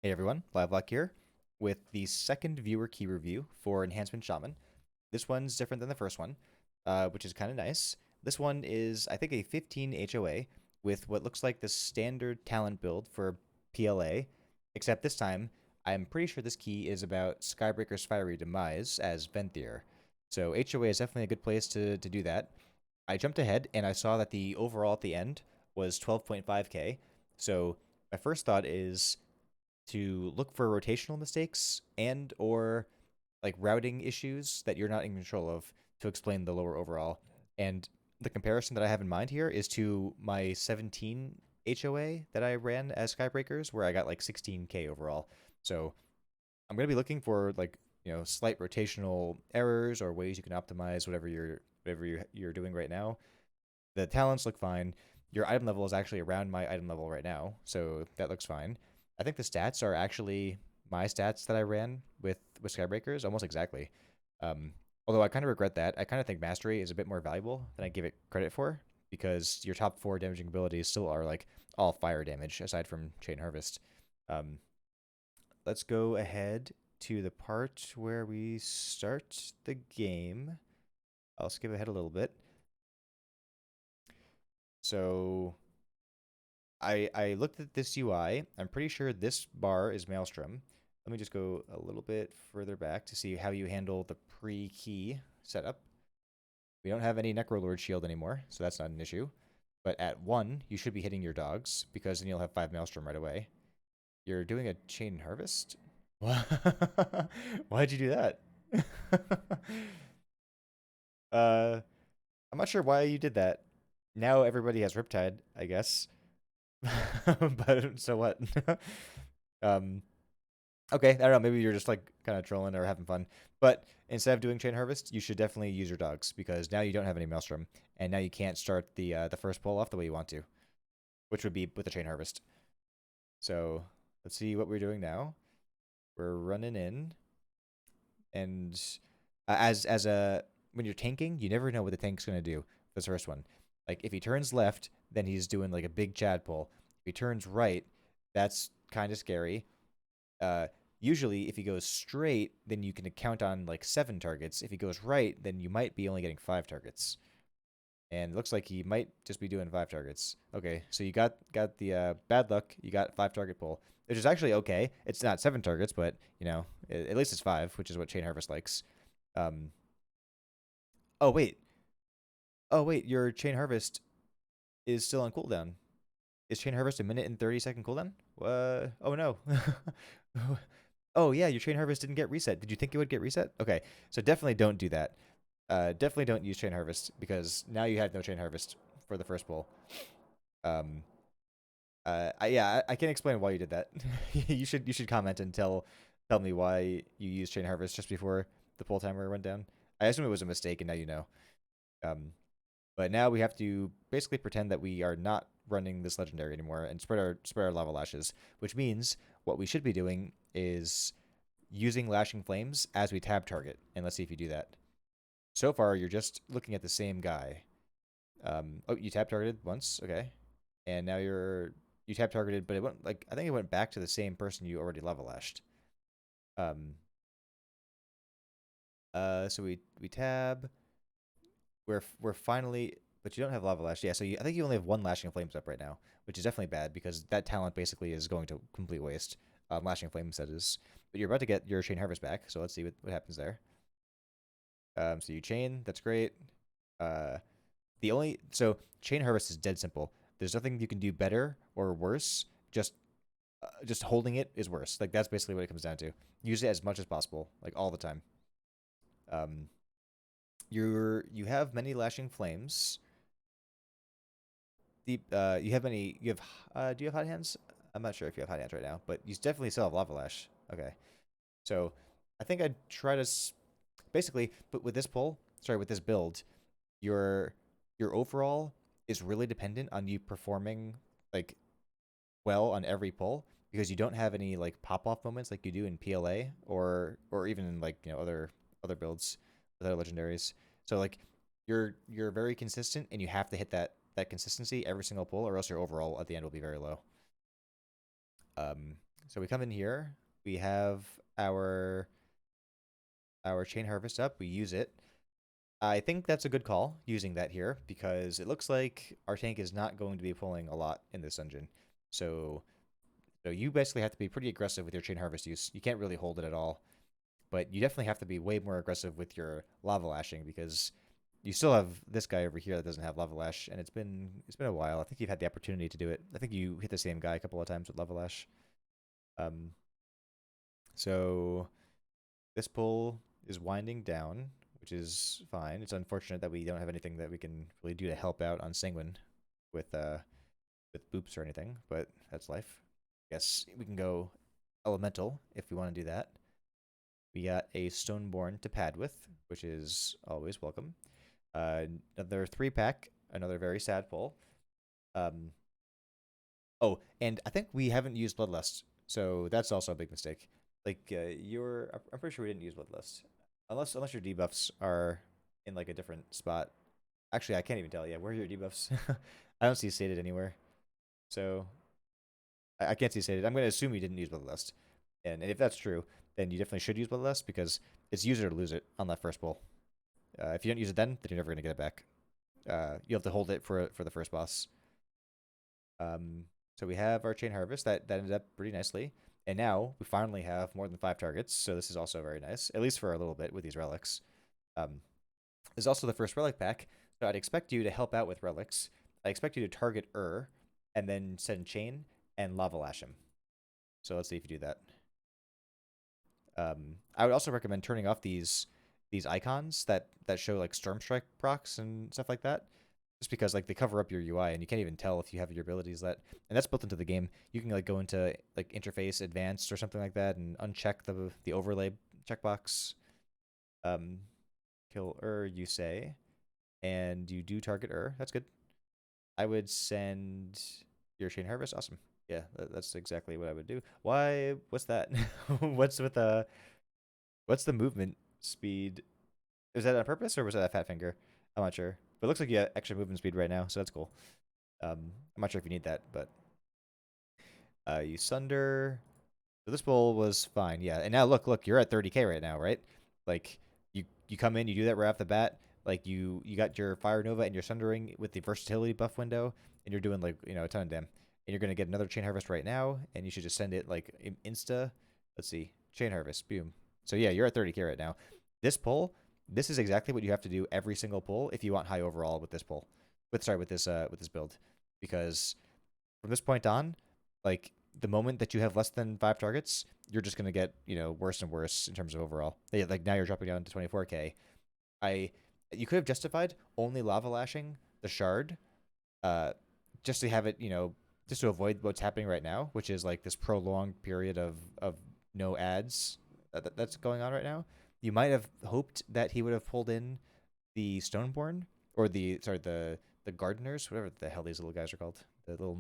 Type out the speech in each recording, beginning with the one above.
Hey everyone, Livelock here with the second viewer key review for Enhancement Shaman. This one's different than the first one, which is kind of nice. This one is, I think, a 15 HoA with what looks like the standard talent build for PLA, except this time, I'm pretty sure this key is about Skybreaker's Fiery Demise as Venthyr. So HoA is definitely a good place to do that. I jumped ahead and I saw that the overall at the end was 12.5k. So my first thought is to look for rotational mistakes and or like routing issues that you're not in control of to explain the lower overall. And the comparison that I have in mind here is to my 17 HoA that I ran as Skybreakers, where I got like 16k overall. So I'm going to be looking for like slight rotational errors or ways you can optimize whatever you're doing right now. The talents look fine. Your item level is actually around my item level right now, so that looks fine. I think the stats are actually my stats that I ran with Skybreakers almost exactly. Although I kind of regret that. I kind of think Mastery is a bit more valuable than I give it credit for because your top four damaging abilities still are like all fire damage aside from Chain Harvest. Um, let's go ahead to the part where we start the game. I'll skip ahead a little bit. So I looked at this UI. I'm pretty sure this bar is Maelstrom. Let me just go a little bit further back to see how you handle the pre-key setup. We don't have any Necrolord shield anymore, so that's not an issue. But at 1, you should be hitting your dogs, because then you'll have 5 Maelstrom right away. You're doing a Chain Harvest? Why'd you do that? uh, I'm not sure why you did that. Now everybody has Riptide, I guess. But so what? um, okay, I don't know. Maybe you're just like kind of trolling or having fun. But instead of doing Chain Harvest, you should definitely use your dogs because now you don't have any Maelstrom, and now you can't start the first pull off the way you want to, which would be with the Chain Harvest. So let's see what we're doing now. We're running in, and as a when you're tanking, you never know what the tank's gonna do. This first one, like if he turns left, then he's doing like a big Chad pull. If he turns right, that's kind of scary. Uh, Usually, if he goes straight, then you can count on like 7 targets. If he goes right, then you might be only getting 5 targets. And it looks like he might just be doing 5 targets. Okay, so you got the bad luck. You got 5 target pull, which is actually okay. It's not 7 targets, but at least it's 5, which is what Chain Harvest likes. Um. Oh wait. Oh wait. Your Chain Harvest is still on cooldown. Is Chain Harvest a minute and 30-second cooldown? Oh no. Oh yeah, your Chain Harvest didn't get reset. Did you think it would get reset? Okay, so definitely don't do that. Definitely don't use Chain Harvest because now you have no Chain Harvest for the first pull. Um, I can't explain why you did that. You should comment and tell me why you used Chain Harvest just before the pull timer went down. I assume it was a mistake, and now you know. Um, but now we have to basically pretend that we are not running this legendary anymore and spread our lava lashes, which means what we should be doing is using lashing flames as we tab target. And let's see if you do that. So far, you're just looking at the same guy. Oh, you tab targeted once, okay, and now you tab targeted, but it went like I think it went back to the same person you already lava lashed. Um, so we tab. We're finally, but you don't have lava lash. Yeah, so I think you only have one lashing flames up right now, which is definitely bad because that talent basically is going to complete waste. Lashing flames that is, but you're about to get your chain harvest back, so let's see what happens there. So you chain, that's great. Uh, so chain harvest is dead simple. There's nothing you can do better or worse. Just holding it is worse. Like that's basically what it comes down to. Use it as much as possible, like all the time. Um, you have many lashing flames. You have any? You have. Do you have hot hands? I'm not sure if you have hot hands right now, but you definitely still have lava lash. Okay, so I think I'd try to basically, but with this pull, sorry, with this build, your your overall is really dependent on you performing like well on every pull because you don't have any like pop off moments like you do in PLA or even in like other builds with other legendaries. So like you're very consistent and you have to hit that consistency every single pull or else your overall at the end will be very low. Um, So we come in here. We have our chain harvest up. We use it. I think that's a good call using that here because it looks like our tank is not going to be pulling a lot in this dungeon. So so you basically have to be pretty aggressive with your chain harvest use. You can't really hold it at all, but you definitely have to be way more aggressive with your lava lashing because you still have this guy over here that doesn't have lava lash, and it's been a while. I think you've had the opportunity to do it. I think you hit the same guy a couple of times with lava lash. Um, so this pull is winding down, which is fine. It's unfortunate that we don't have anything that we can really do to help out on Sanguine with boops or anything, but that's life. Guess we can go elemental if we want to do that. We got a Stoneborn to pad with, which is always welcome. Another 3-pack, another very sad pull. Um, oh, and I think we haven't used Bloodlust, so that's also a big mistake. Like I'm pretty sure we didn't use Bloodlust, unless your debuffs are in like a different spot. Actually, I can't even tell. Yeah, where are your debuffs? I don't see stated anywhere, so I can't see stated. I'm going to assume you didn't use Bloodlust, and if that's true, then you definitely should use Bloodlust because it's use it or lose it on that first pull. If you don't use it then you're never going to get it back. You have to hold it for the first boss. So we have our chain harvest that ended up pretty nicely, and now we finally have more than 5 targets. So this is also very nice, at least for a little bit with these relics. This is also the first relic pack, so I'd expect you to help out with relics. I expect you to target and then send chain and lava lash him. So let's see if you do that. I would also recommend turning off these icons that show like Storm Strike procs and stuff like that, just because like they cover up your UI and you can't even tell if you have your abilities that. And that's built into the game. You can like go into like interface advanced or something like that and uncheck the overlay checkbox. Kill you say, and you do target That's good. I would send your chain harvest. Awesome. Yeah, that's exactly what I would do. Why? What's that? What's with what's the movement speed? Is that on purpose or was that a fat finger? I'm not sure. But it looks like you have extra movement speed right now, so that's cool. I'm not sure if you need that, but you sunder. So this bowl was fine, yeah. And now look, you're at 30k right now, right? Like you come in, you do that right off the bat. Like you got your Fire Nova and your Sundering with the versatility buff window, and you're doing like a ton of damn. And you're gonna get another Chain Harvest right now, and you should just send it like insta. Let's see, Chain Harvest, boom. So yeah, you're at 30k right now. This pull, this is exactly what you have to do every single pull if you want high overall with this pull. With this build, because from this point on, like the moment that you have less than 5 targets, you're just gonna get worse and worse in terms of overall. Like now you're dropping down to 24k. You could have justified only lava lashing the shard, uh, just to have it just to avoid what's happening right now, which is like this prolonged period of no ads that's going on right now. You might have hoped that he would have pulled in the Stoneborn or the gardeners, whatever the hell these little guys are called, the little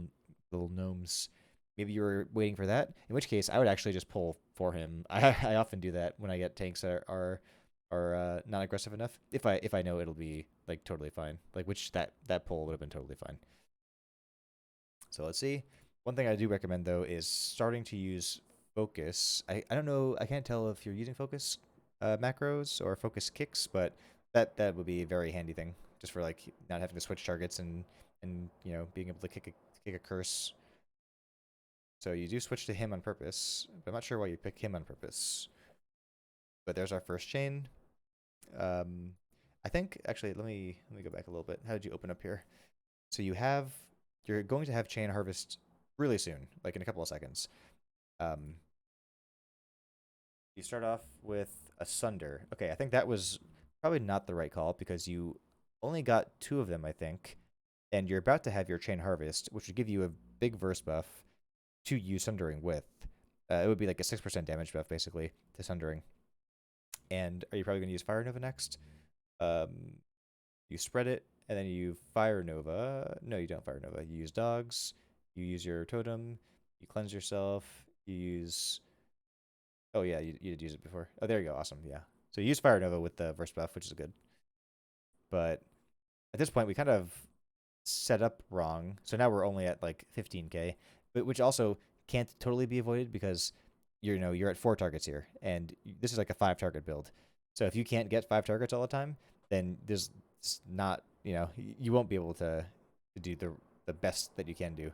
gnomes. Maybe you were waiting for that. In which case, I would actually just pull for him. I often do that when I get tanks that are not aggressive enough. If I know it'll be like totally fine. Like which that pull would have been totally fine. So let's see. One thing I do recommend though is starting to use focus. I don't know. I can't tell if you're using focus macros or focus kicks, but that would be a very handy thing just for like not having to switch targets and being able to kick a curse. So you do switch to him on purpose, but I'm not sure why you pick him on purpose. But there's our first chain. I think actually let me go back a little bit. How did you open up here? So you're going to have chain harvest really soon, like in a couple of seconds. Um, you start off with a sunder. Okay, I think that was probably not the right call because you only got 2 of them, I think, and you're about to have your chain harvest, which would give you a big verse buff to use sundering with. It would be like a 6% damage buff basically to sundering. And are you probably going to use Fire Nova next? You spread it, and then you Fire Nova. No, you don't Fire Nova. You use dogs. You use your totem. You cleanse yourself. You use. Oh yeah, you did use it before. Oh, there you go. Awesome. Yeah. So you use Fire Nova with the verse buff, which is good. But at this point, we kind of set up wrong. So now we're only at like 15k, but which also can't totally be avoided because you're at 4 targets here, and this is like a 5 target build. So if you can't get 5 targets all the time, then there's not you won't be able to do the best that you can do.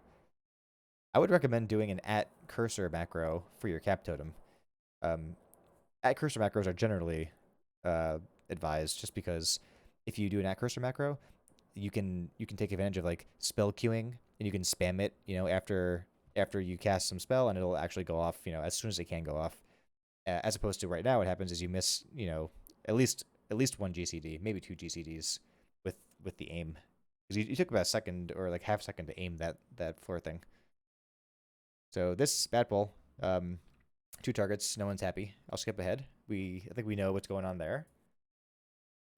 I would recommend doing an at cursor macro for your cap totem. Um, at cursor macros are generally uh, advised just because if you do an at cursor macro, you can take advantage of like spell queuing and you can spam it, after you cast some spell and it'll actually go off, as soon as it can go off. As opposed to right now, what happens is you miss, at least one GCD, maybe 2 GCDs with the aim because you took about a second or like half second to aim that floor thing. So this bad pull, 2 targets, no one's happy. I'll skip ahead. I think we know what's going on there.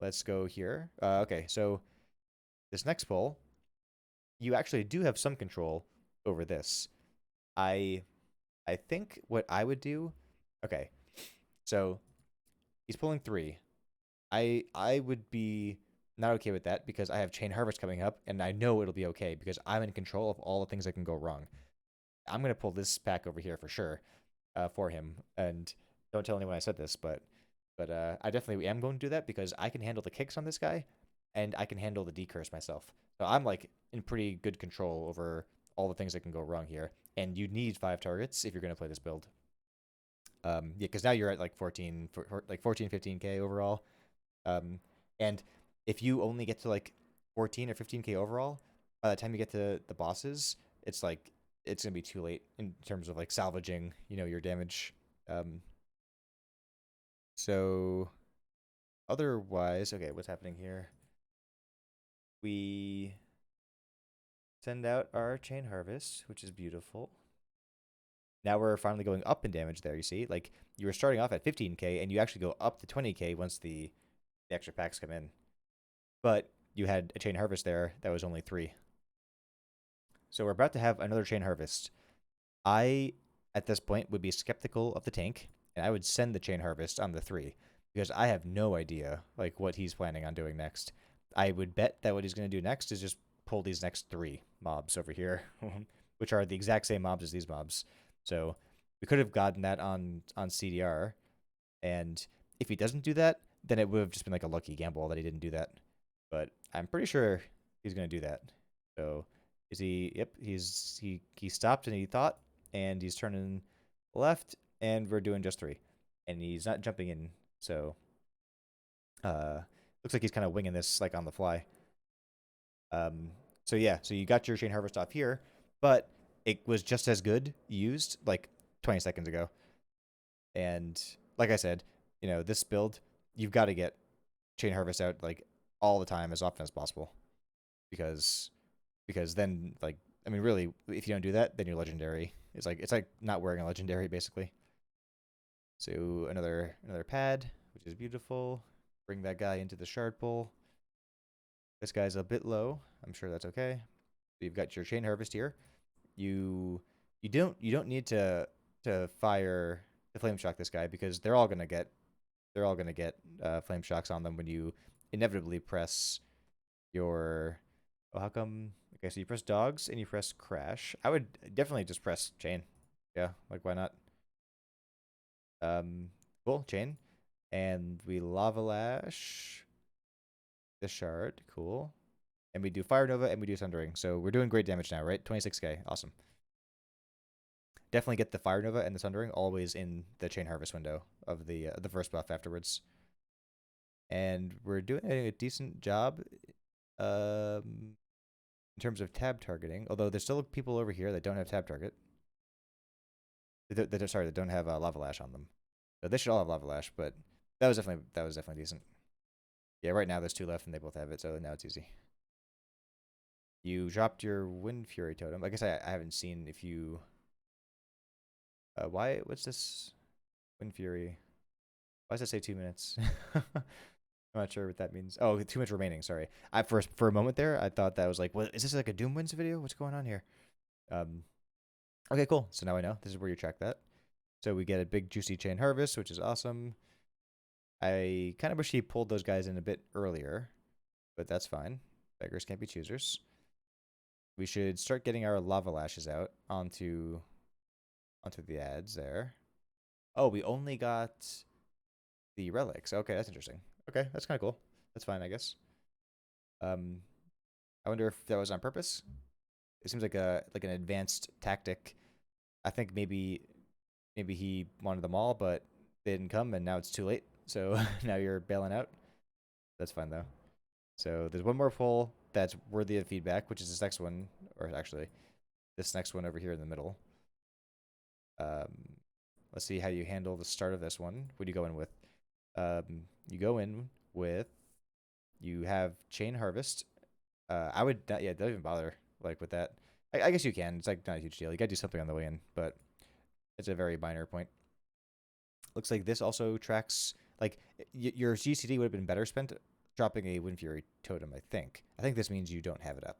Let's go here. Okay, so this next pull, you actually do have some control over this. I think what I would do. Okay, so he's pulling 3. I would be not okay with that because I have Chain Harvest coming up, and I know it'll be okay because I'm in control of all the things that can go wrong. I'm gonna pull this pack over here for sure, for him, and don't tell anyone I said this, but I definitely am going to do that because I can handle the kicks on this guy, and I can handle the decurse myself. So I'm like in pretty good control over all the things that can go wrong here. And you need 5 targets if you're gonna play this build. Yeah, because now you're at like 15K overall. And if you only get to like 14 or 15K overall, by the time you get to the bosses, it's like it's gonna be too late in terms of like salvaging, your damage. So otherwise, okay, what's happening here? We send out our Chain Harvest, which is beautiful. Now we're finally going up in damage there, you see? Like, you were starting off at 15K, and you actually go up to 20K once the extra packs come in. But you had a Chain Harvest there that was only 3. So we're about to have another Chain Harvest. I, at this point, would be skeptical of the tank, and I would send the Chain Harvest on the 3, because I have no idea, like, what he's planning on doing next. I would bet that what he's going to do next is just pull these next 3 mobs over here, which are the exact same mobs as these mobs. So we could have gotten that on CDR, and if he doesn't do that, then it would have just been like a lucky gamble that he didn't do that. But I'm pretty sure he's going to do that. So is he? Yep, he stopped and he thought, and he's turning left, and we're doing just 3, and he's not jumping in. So looks like he's kind of winging this like on the fly. So yeah, so you got your Chain Harvest off here, but it was just as good used like 20 seconds ago. And like I said, this build, you've got to get Chain Harvest out like all the time as often as possible. Because then like I mean really if you don't do that, then you're legendary. It's like not wearing a legendary basically. So another pad, which is beautiful. Bring that guy into the shard pool. This guy's a bit low. I'm sure that's okay. So you've got your Chain Harvest here. You don't need to fire the flame shock this guy because they're all gonna get flame shocks on them when you inevitably press your. Oh, how come? Okay, so you press dogs and you press crash. I would definitely just press chain. Yeah, like why not? Cool chain, and we lava lash the shard. Cool, and we do fire nova and we do sundering. So we're doing great damage now, right? 26K, awesome. Definitely get the Fire Nova and the Sundering always in the Chain Harvest window of the first buff afterwards. And we're doing a decent job in terms of tab targeting, although there's still people over here that don't have tab target. That don't have Lava Lash on them. So they should all have Lava Lash, but that was definitely decent. Yeah, right now there's 2 left and they both have it, so now it's easy. You dropped your Wind Fury totem. I guess I haven't seen if you... what's this? Wind Fury. Why does it say 2 minutes? I'm not sure what that means. Oh, 2 minutes remaining. Sorry. For a moment there, I thought that was like, what is this like a Doom Winds video? What's going on here? Okay, cool. So now I know this is where you track that. So we get a big juicy Chain Harvest, which is awesome. I kind of wish he pulled those guys in a bit earlier, but that's fine. Beggars can't be choosers. We should start getting our Lava Lashes out onto onto the ads there. Oh, we only got the relics. Okay, that's interesting. Okay, that's kind of cool. That's fine, I guess. Um, I wonder if that was on purpose. It seems like an advanced tactic. I think maybe he wanted them all, but they didn't come, and now it's too late. So now you're bailing out. That's fine though. So there's one more poll that's worthy of feedback, which is this next one, or actually this next one over here in the middle. Um, let's see how you handle the start of this one. What do you go in with? You go in with you have chain harvest. I would not, yeah, don't even bother like with that. I guess you can. It's like not a huge deal. You gotta do something on the way in, but it's a very minor point. Looks like this also tracks like your GCD would have been better spent dropping a Wind Fury totem. I think. I think this means you don't have it up.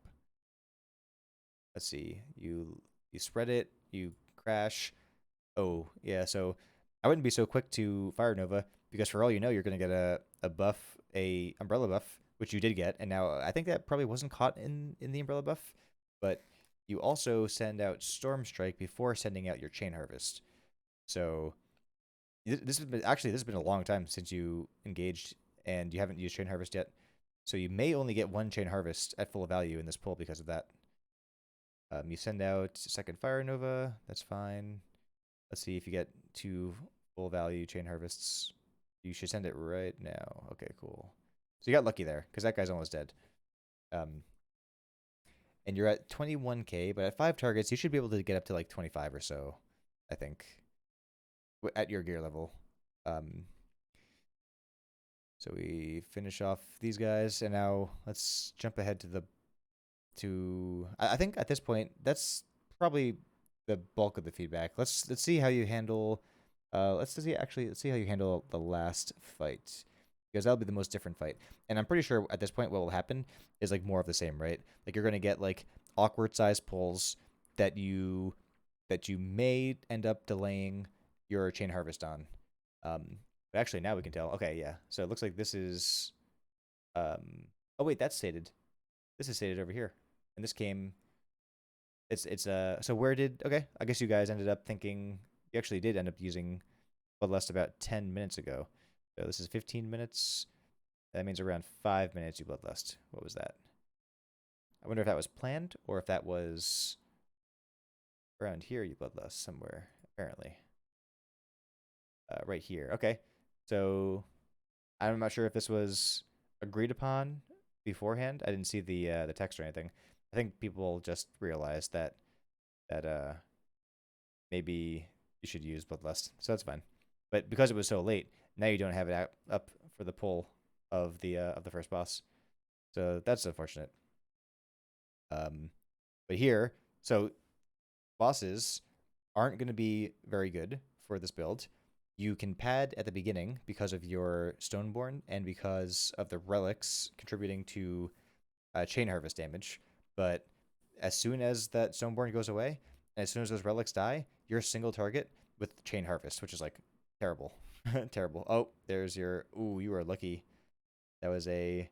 Let's see. You spread it. You crash. Oh yeah. So I wouldn't be so quick to Fire Nova because for all you know, you're gonna get a buff, a umbrella buff, which you did get, and now I think that probably wasn't caught in the umbrella buff, but you also send out Storm Strike before sending out your Chain Harvest. So this has been actually this has been a long time since you engaged, and you haven't used Chain Harvest yet. So you may only get one Chain Harvest at full value in this pull because of that. You send out second Fire Nova. That's fine. Let's see if you get two full value Chain Harvests. You should send it right now. Okay, cool. So you got lucky there because that guy's almost dead. Um, and you're at 21k, but at 5 targets, you should be able to get up to like 25 or so, I think, at your gear level. Um, so we finish off these guys, and now let's jump ahead to the I think at this point that's probably the bulk of the feedback. Let's see how you handle let's see how you handle the last fight because that'll be the most different fight. And I'm pretty sure at this point what will happen is like more of the same, right? Like you're going to get like awkward size pulls that you may end up delaying your chain harvest on. But actually now we can tell. Okay, yeah. So it looks like this is oh wait, that's stated. This is stated over here. And this came so where did okay, I guess you guys ended up thinking you actually did end up using Bloodlust about 10 minutes ago. So this is 15 minutes. That means around 5 minutes you Bloodlust. What was that? I wonder if that was planned or if that was around here you Bloodlust somewhere, apparently. Right here. Okay. So I'm not sure if this was agreed upon beforehand. I didn't see the text or anything. I think people just realized that maybe you should use Bloodlust, so that's fine. But because it was so late, now you don't have it up for the pull of the first boss, so that's unfortunate. Um, but here, so bosses aren't going to be very good for this build. You can pad at the beginning because of your Stoneborn and because of the relics contributing to chain harvest damage. But as soon as that Stoneborn goes away, and as soon as those relics die, you're a single target with chain harvest, which is like terrible. Terrible. Oh, there's your ooh, you were lucky. That was a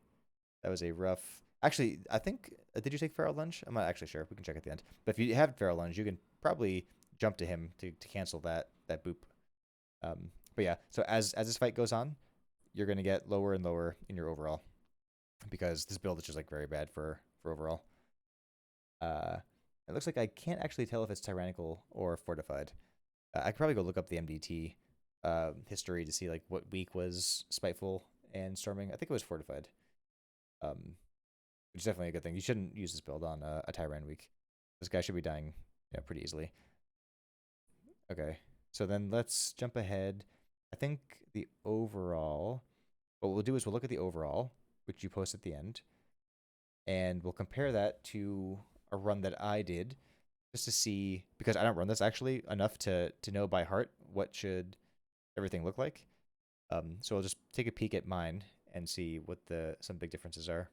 that was a rough. Actually, I think did you take Feral Lunge? I'm not actually sure. We can check at the end. But if you have Feral Lunge, you can probably jump to him to cancel that boop. But yeah, so as this fight goes on, you're gonna get lower and lower in your overall because this build is just like very bad for overall. Uh, it looks like I can't actually tell if it's tyrannical or fortified. I could probably go look up the MDT history to see like what week was spiteful and storming. I think it was fortified, which is definitely a good thing. You shouldn't use this build on a Tyran week. This guy should be dying, yeah, pretty easily. Okay, so then let's jump ahead. I think the overall. What we'll do is we'll look at the overall, which you post at the end, and we'll compare that to a run that I did just to see because I don't run this actually enough to know by heart what should everything look like. So I'll just take a peek at mine and see what some big differences are.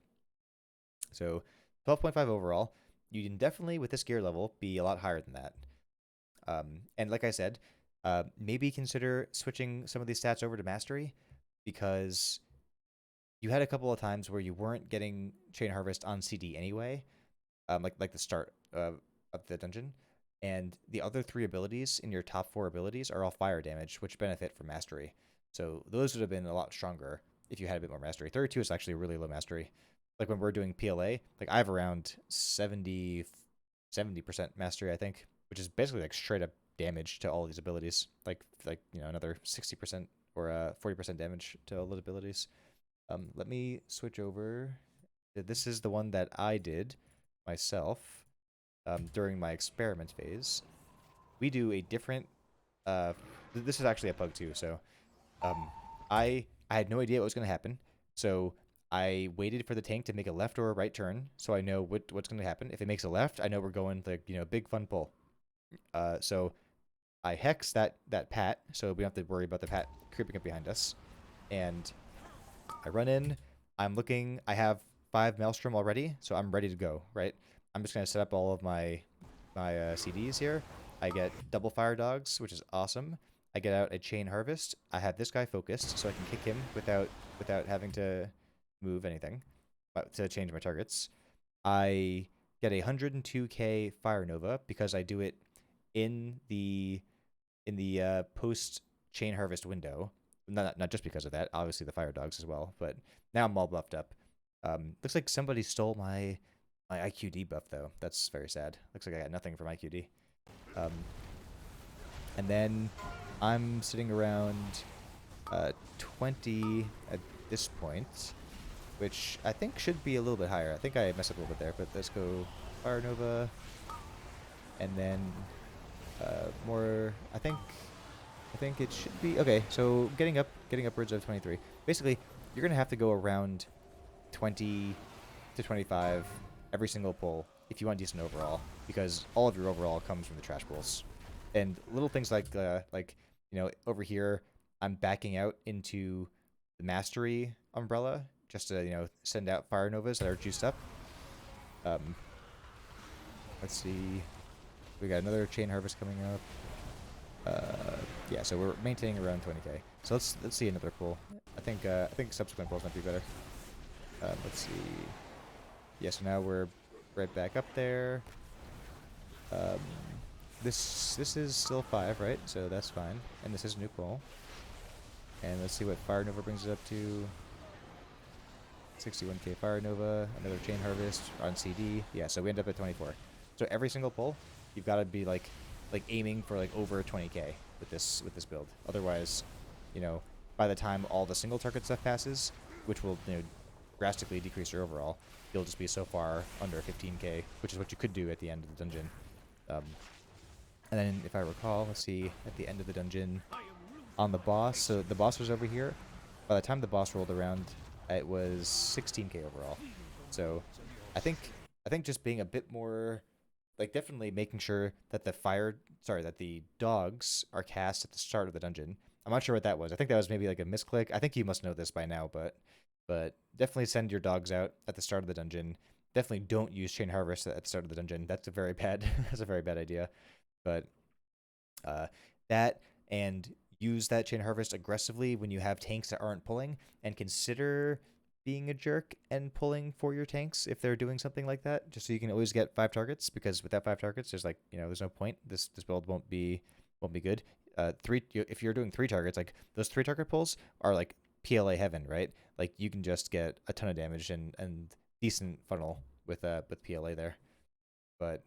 So 12.5 overall. You can definitely with this gear level be a lot higher than that. And like I said, maybe consider switching some of these stats over to mastery because you had a couple of times where you weren't getting chain harvest on CD anyway, like the start of the dungeon. And the other 3 abilities in your top 4 abilities are all fire damage, which benefit from mastery. So those would have been a lot stronger if you had a bit more mastery. 32 is actually really low mastery. Like when we're doing PLA, like I have around 70% mastery, I think, which is basically like straight up damage to all these abilities. Like another 60% or 40% damage to all the abilities. Let me switch over. This is the one that I did myself during my experiment phase. We do a different. Uh, this is actually a pug too. So um, I had no idea what was going to happen. So I waited for the tank to make a left or a right turn, so I know what's going to happen. If it makes a left, I know we're going like big fun pull. So I hex that pat, so we don't have to worry about the pat creeping up behind us, and I run in. I'm looking. I have 5 Maelstrom already, so I'm ready to go. Right. I'm just gonna set up all of my CDs here. I get double fire dogs, which is awesome. I get out a chain harvest. I have this guy focused, so I can kick him without having to move anything to change my targets. I get a 102k fire nova because I do it in the post chain harvest window. Not just because of that, obviously the fire dogs as well. But now I'm all buffed up. Looks like somebody stole my IQD buff though. That's very sad. Looks like I got nothing from IQD. Um, and then I'm sitting around 20 at this point, which I think should be a little bit higher. I think I messed up a little bit there, but let's go Fire Nova, and then more. I think it should be okay. So getting upwards of 23. Basically, you're gonna have to go around 20 to 25 every single pull if you want decent overall, because all of your overall comes from the trash pulls. And little things like over here, I'm backing out into the mastery umbrella just to send out fire novas that are juiced up. Um, let's see, we got another chain harvest coming up. Yeah, so we're maintaining around 20k. So let's see another pull. I think subsequent pulls might be better. Let's see. Yeah, so now we're right back up there. Um, this is still 5, right? So that's fine. And this is a new pull. And let's see what Fire Nova brings it up to. 61k Fire Nova, another Chain Harvest on CD. Yeah, so we end up at 24. So every single pull, you've got to be like aiming for like over 20k with this build. Otherwise, by the time all the single target stuff passes, which will drastically decrease your overall, you'll just be so far under 15k, which is what you could do at the end of the dungeon. And then if I recall, let's see, at the end of the dungeon on the boss, so the boss was over here. By the time the boss rolled around, it was 16k overall. So I think just being a bit more, like, definitely making sure that that the dogs are cast at the start of the dungeon. I'm not sure what that was. I think that was maybe like a misclick. I think you must know this by now, but definitely send your dogs out at the start of the dungeon. Definitely don't use Chain Harvest at the start of the dungeon. That's a very bad that's a very bad idea. But that, and use that Chain Harvest aggressively when you have tanks that aren't pulling, and consider being a jerk and pulling for your tanks if they're doing something like that, just so you can always get 5 targets, because without 5 targets, there's no point. This build won't be good. If you're doing 3 targets, like those 3 target pulls are like PLA heaven, right? Like you can just get a ton of damage and decent funnel with PLA there. But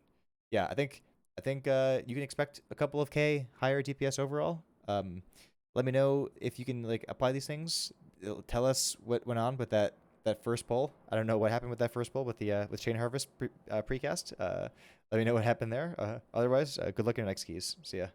yeah, I think you can expect a couple of K higher DPS overall. Let me know if you can like apply these things. Tell us what went on with that first pull. I don't know what happened with that first pull with the with Chain Harvest precast. Let me know what happened there. Otherwise, good luck in your next keys. See ya.